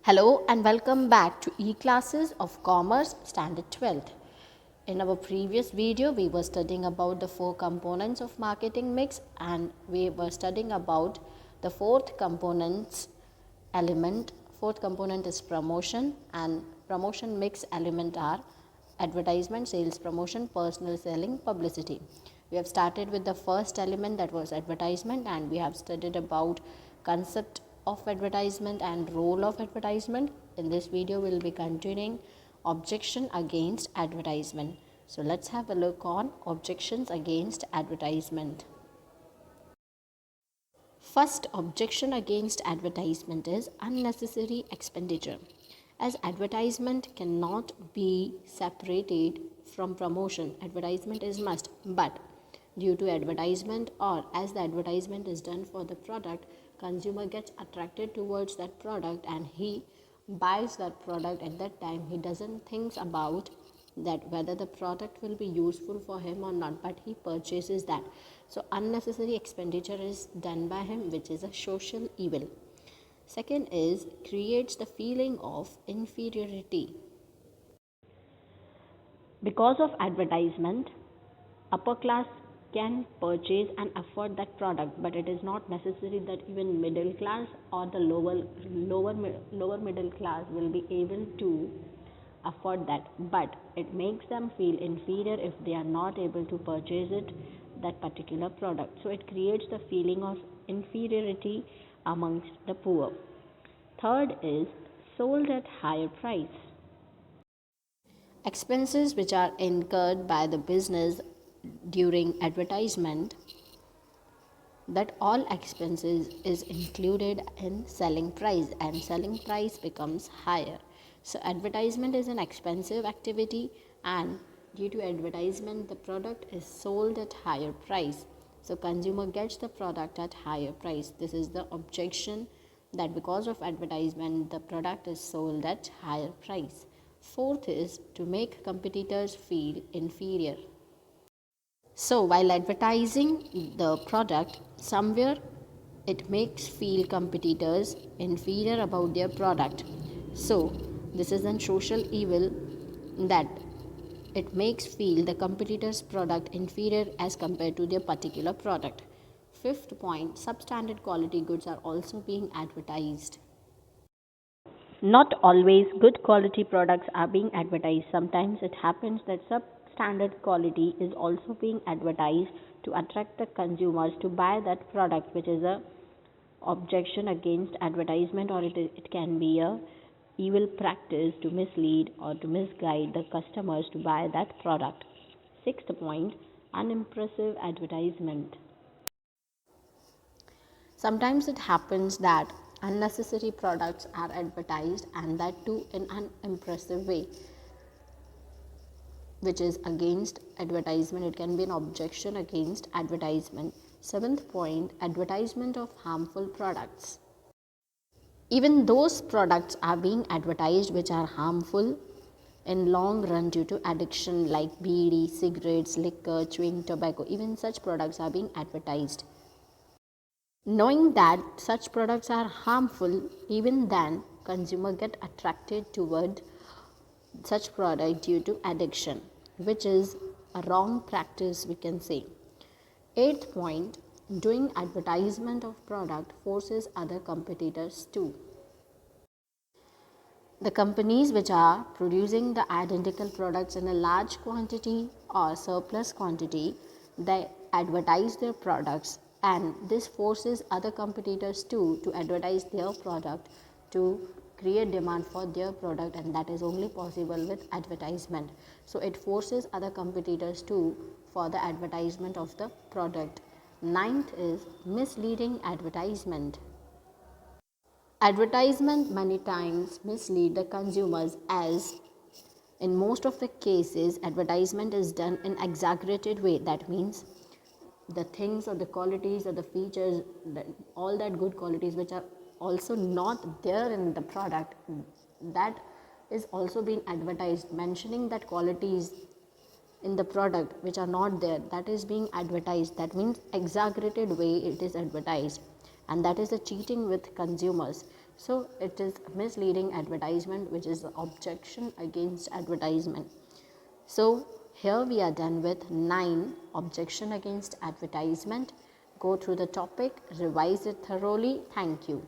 Hello and welcome back to E-Classes of Commerce Standard 12th. In our previous video, we were studying about the four components of marketing mix and we were studying about the fourth component's element. Fourth component is promotion and promotion mix element are advertisement, sales promotion, personal selling, publicity. We have started with the first element, that was advertisement, and we have studied about concept of advertisement and role of advertisement. In this video we will be continuing objection against advertisement. So let's have a look on objections against advertisement. First objection against advertisement is unnecessary expenditure. As advertisement cannot be separated from promotion, advertisement is must, but due to advertisement or as the advertisement is done for the product, consumer gets attracted towards that product and he buys that product. At that time he doesn't think about that whether the product will be useful for him or not, but he purchases that. So unnecessary expenditure is done by him, which is a social evil. Second is creates the feeling of inferiority. Because of advertisement, upper class can purchase and afford that product, but it is not necessary that even middle class or the lower middle class will be able to afford that, but it makes them feel inferior if they are not able to purchase that particular product. So it creates the feeling of inferiority amongst the poor. Third is sold at higher price. Expenses which are incurred by the business during advertisement, that all expenses is included in selling price and selling price becomes higher. So advertisement is an expensive activity and due to advertisement the product is sold at higher price. So consumer gets the product at higher price. This is the objection, that because of advertisement the product is sold at higher price. Fourth is to make competitors feel inferior. So while advertising the product, somewhere it makes feel competitors inferior about their product. So this is a social evil, that it makes feel the competitor's product inferior as compared to their particular product. Fifth point, substandard quality goods are also being advertised. Not always good quality products are being advertised. Sometimes it happens that substandard quality is also being advertised to attract the consumers to buy that product, which is a objection against advertisement, or it can be a evil practice to mislead or to misguide the customers to buy that product. Sixth point, unimpressive advertisement. Sometimes it happens that unnecessary products are advertised, and that too in an unimpressive way, which is against advertisement. It can be an objection against advertisement. Seventh point, advertisement of harmful products. Even those products are being advertised which are harmful in long run due to addiction, like bidi, cigarettes, liquor, chewing tobacco. Even such products are being advertised. Knowing that such products are harmful, even then consumer get attracted toward such product due to addiction, which is a wrong practice, we can say. Eighth point, doing advertisement of product forces other competitors too. The companies which are producing the identical products in a large quantity or surplus quantity, they advertise their products, and this forces other competitors too to advertise their product to create demand for their product, and that is only possible with advertisement. So it forces other competitors too for the advertisement of the product. Ninth is misleading advertisement. Advertisement many times mislead the consumers, as in most of the cases advertisement is done in exaggerated way. That means the things or the qualities or the features, all that good qualities which are also not there in the product, that is also being advertised, mentioning that qualities in the product which are not there, that is being advertised. That means exaggerated way it is advertised, and that is the cheating with consumers. So it is misleading advertisement, which is the objection against advertisement. So here we are done with 9 objection against advertisement. Go through the topic, revise it thoroughly. Thank you.